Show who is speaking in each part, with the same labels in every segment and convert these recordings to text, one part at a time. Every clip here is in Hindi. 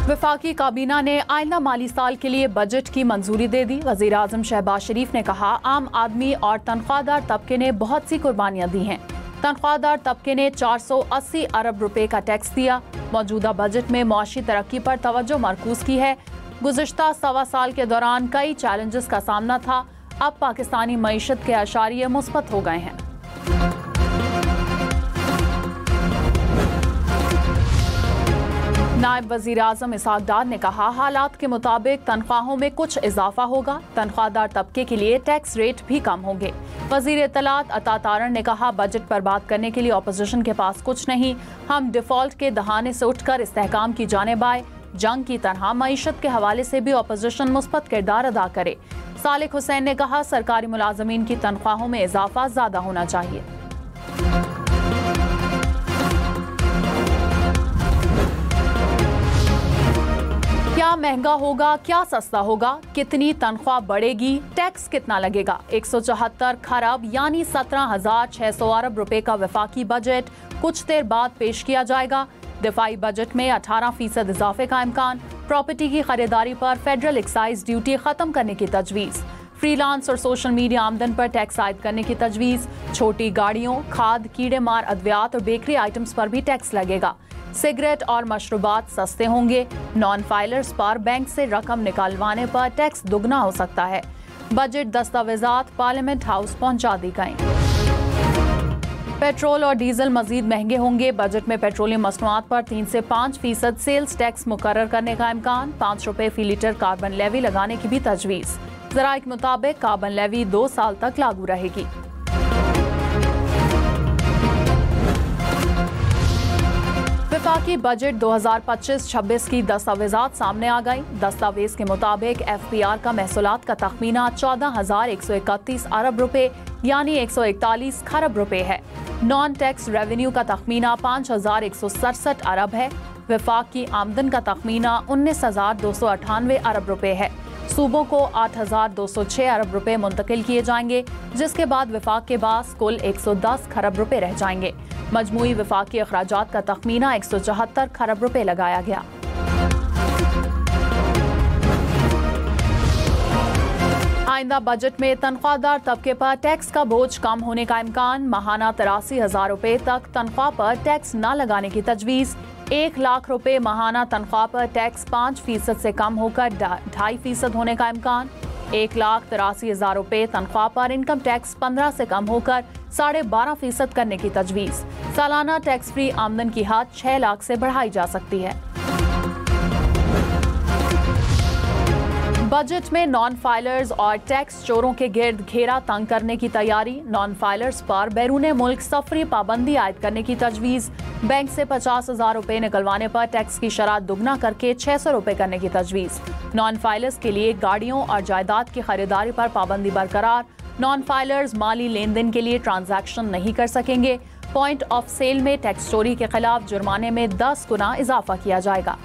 Speaker 1: वफाकी काबीना ने आइंदा माली साल के लिए बजट की मंजूरी दे दी। वज़ीर आज़म शहबाज शरीफ ने कहा, आम आदमी और तनख्वाहदार तबके ने बहुत सी कुर्बानियां दी हैं। तनख्वाहदार तबके ने 480 अरब रुपए का टैक्स दिया। मौजूदा बजट में मुआशी तरक्की पर तवज्जो मरकूज की है। गुज़िश्ता 1.25 साल के दौरान कई चैलेंजेस का सामना था। अब पाकिस्तानी मईशत के अशारिये मुस्बत हो गए हैं। नायब वज़ीर आज़म इसहाक डार ने कहा, हालात के मुताबिक तनख्वाहों में कुछ इजाफा होगा। तनख्वाहदार तबके के लिए टैक्स रेट भी कम होंगे। वज़ीर इत्तलात अता तारण ने कहा, बजट पर बात करने के लिए अपोजिशन के पास कुछ नहीं। हम डिफॉल्ट के दहाने से उठकर इस्तेहकाम की जानिब आए। जंग की तरह मईशत के हवाले से भी अपोजिशन मुस्बत किरदार अदा करे। सालिक हुसैन ने कहा, सरकारी मुलाजमीन की तनख्वाहों में इजाफा ज्यादा होना चाहिए। क्या महंगा होगा, क्या सस्ता होगा, कितनी तनख्वाह बढ़ेगी, टैक्स कितना लगेगा। 174 खरब यानी 17,600 अरब रुपए का वफाकी बजट कुछ देर बाद पेश किया जाएगा। दिफाई बजट में 18% इजाफे का इम्कान। प्रॉपर्टी की खरीदारी पर फेडरल एक्साइज ड्यूटी खत्म करने की तजवीज़। फ्रीलांस और सोशल मीडिया आमदन पर टैक्स आयद करने की तजवीज़। छोटी गाड़ियों, खाद, कीड़े मार अद्वियात और बेकरी आइटम्स पर भी टैक्स लगेगा। सिगरेट और मशरूबात सस्ते होंगे। नॉन फाइलर्स पर बैंक से रकम निकालवाने पर टैक्स दुगना हो सकता है। बजट दस्तावेजात पार्लियामेंट हाउस पहुंचा दी गई। पेट्रोल और डीजल मजीद महंगे होंगे। बजट में पेट्रोलियम मसनूआत पर 3 से 5% सेल्स टैक्स मुकर्रर करने का इम्कान। 5 रुपए फी लीटर कार्बन लेवी लगाने की भी तजवीज़। ज़राए के मुताबिक कार्बन लेवी 2 साल तक लागू रहेगी। वफाकी बजट 2025-26 की दस्तावेजात सामने आ गई। दस्तावेज के मुताबिक FPR का महसूलात का तखमीना 14,131 अरब रुपए यानी 141 खरब रुपए है। नॉन टैक्स रेवेन्यू का तखमीना 5,167 अरब है। वफाक की आमदन का तखमीना 19,298 अरब रुपए है। सूबों को 8,206 अरब रुपए मुंतकिल किए जाएंगे, जिसके बाद वफाक के पास कुल 110 खरब रुपए रह जाएंगे। मजमूई वफाकी अखराजात का तखमीना 174 खरब रुपए लगाया गया। आइंदा बजट में तनख्वाहदार तबके पर टैक्स का बोझ कम होने का इम्कान। माहाना 83,000 रुपए तक तनख्वाह पर टैक्स न लगाने की तजवीज़। 1 लाख रुपए माहाना तनख्वाह पर टैक्स 5% से कम होकर 2.5% होने का इम्कान। 1,83,000 रुपए तनख्वाह पर इनकम टैक्स 15 से कम होकर 12.5% करने की तजवीज़। सालाना टैक्स फ्री आमदन की हद 6 लाख से बढ़ाई जा सकती है। बजट में नॉन फाइलर्स और टैक्स चोरों के गिर्द घेरा तंग करने की तैयारी। नॉन फाइलर्स पर बैरूने मुल्क सफरी पाबंदी आयद करने की तजवीज़। बैंक से 50,000 रुपए निकलवाने पर टैक्स की शरह दुगना करके 600 रुपए करने की तजवीज़। नॉन फाइलर्स के लिए गाड़ियों और जायदाद की खरीदारी पर पाबंदी बरकरार। नॉन फाइलर्स माली लेन देन के लिए ट्रांजैक्शन नहीं कर सकेंगे। पॉइंट ऑफ सेल में टैक्स चोरी के खिलाफ जुर्माने में 10 गुना इजाफा किया जाएगा।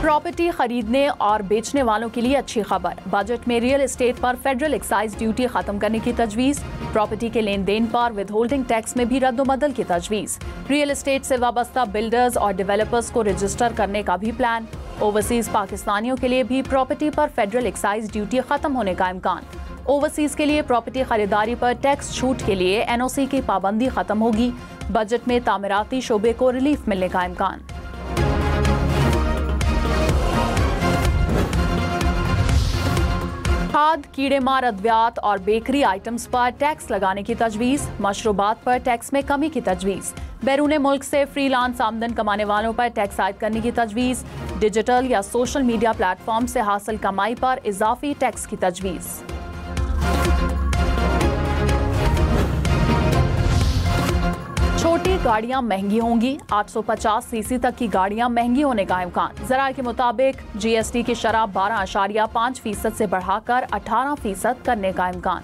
Speaker 1: प्रॉपर्टी खरीदने और बेचने वालों के लिए अच्छी खबर। बजट में रियल एस्टेट पर फेडरल एक्साइज ड्यूटी खत्म करने की तजवीज़। प्रॉपर्टी के लेन देन पर विदहोल्डिंग टैक्स में भी रद्दोबदल की तजवीज़। रियल एस्टेट से वाबस्ता बिल्डर्स और डेवलपर्स को रजिस्टर करने का भी प्लान। ओवरसीज पाकिस्तानियों के लिए भी प्रॉपर्टी पर फेडरल एक्साइज ड्यूटी खत्म होने का इम्कान। ओवरसीज के लिए प्रॉपर्टी खरीदारी पर टैक्स छूट के लिए NOC की पाबंदी खत्म होगी। बजट में तामीराती शोबे को रिलीफ मिलने का इम्कान। खाद, कीड़े मार अद्वियात और बेकरी आइटम्स पर टैक्स लगाने की तजवीज़। मशरूबात पर टैक्स में कमी की तजवीज़। बैरूने मुल्क से फ्रीलांस आमदन कमाने वालों पर टैक्स आयद करने की तजवीज़। डिजिटल या सोशल मीडिया प्लेटफॉर्म से हासिल कमाई पर इजाफी टैक्स की तजवीज़। छोटी गाड़ियां महंगी होंगी। 850 सीसी तक की गाड़ियां महंगी होने का इम्कान। ज़राए के मुताबिक GST की शरह 12.5% से बढ़ाकर 18% करने का इम्कान।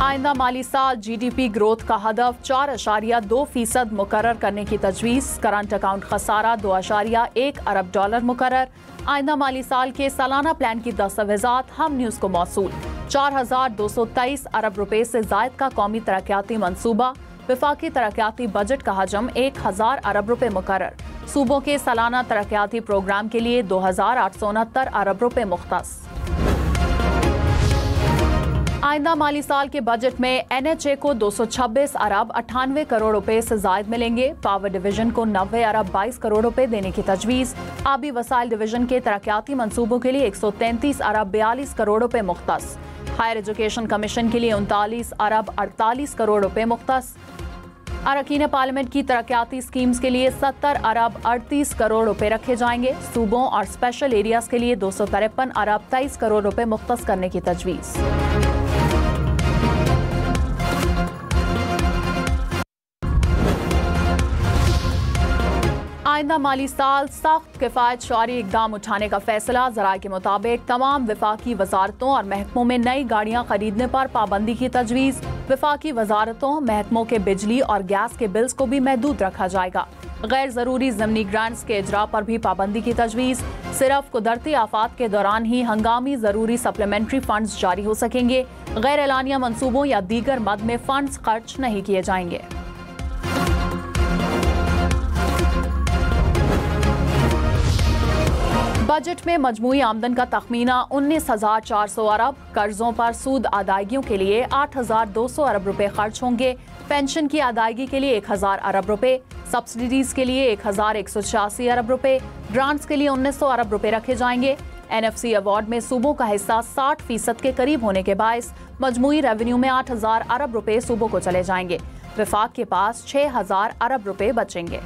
Speaker 1: आइंदा माली साल GDP ग्रोथ का हदफ 4.2% मुकर्रर करने की तजवीज़। करंट अकाउंट खसारा 2.1 अरब डॉलर मुकर्रर। आइंदा माली साल के सालाना प्लान की दस्तावेजात हम न्यूज़ को मौसूल। 4,223 अरब रुपए से जायद का कौमी तरक्याती मंसूबा। वफाकी तरक्याती बजट का हजम 1,000 अरब रुपए मुकर्रर। सूबों के सालाना तरक्याती प्रोग्राम के लिए 2,869 अरब रुपए मुख्तस। आइंदा माली साल के बजट में NHA को 226 अरब 98 करोड़ रुपए से जायद मिलेंगे। पावर डिवीजन को 90 अरब 22 करोड़ रुपए देने की तजवीज़। आबी वसाइल डिवीजन के तरक्याती मंसूबों के लिए 133 अरब 42 करोड़ रुपए मुख्तस। हायर एजुकेशन कमीशन के लिए 39 अरब 48 करोड़ रुपए मुख्तस। अरकान पार्लियामेंट की तरक्याती स्कीम्स के लिए 70 अरब 38 करोड़ रुपए रखे जाएंगे। सूबों और स्पेशल एरियाज के लिए 253 अरब 23 करोड़ रुपए मुख्तस करने की तजवीज़। आइंदा माली साल सख्त किफायत शारी इकदाम उठाने का फैसला। ज़राए के मुताबिक तमाम वफाकी वजारतों और महकमों में नई गाड़ियां खरीदने पर पाबंदी की तजवीज़। वफाकी वजारतों महकमों के बिजली और गैस के बिल्स को भी महदूद रखा जाएगा। गैर ज़रूरी ज़मीनी ग्रांट्स के इजरा पर भी पाबंदी की तजवीज़। सिर्फ कुदरती आफात के दौरान ही हंगामी ज़रूरी सप्लीमेंट्री फंड्स जारी हो सकेंगे। गैर एलानिया मंसूबों या दीगर मद में फंड्स खर्च नहीं किए जाएंगे। बजट में मजमूई आमदन का तखमीना 19,400 अरब। कर्जों पर सूद अदायगियों के लिए 8,200 अरब रुपए खर्च होंगे। पेंशन की अदायगी के लिए 1,000 अरब रुपए। सब्सिडीज के लिए 1,186 अरब रुपए। ग्रांट्स के लिए 1,900 अरब रुपए रखे जाएंगे। NFC अवार्ड में सूबों का हिस्सा 60% के करीब होने के बायस मजमूई रेवेन्यू में 8,000 अरब रुपए सूबों को चले जाएंगे। वफाक के पास 6,000 अरब रुपए बचेंगे।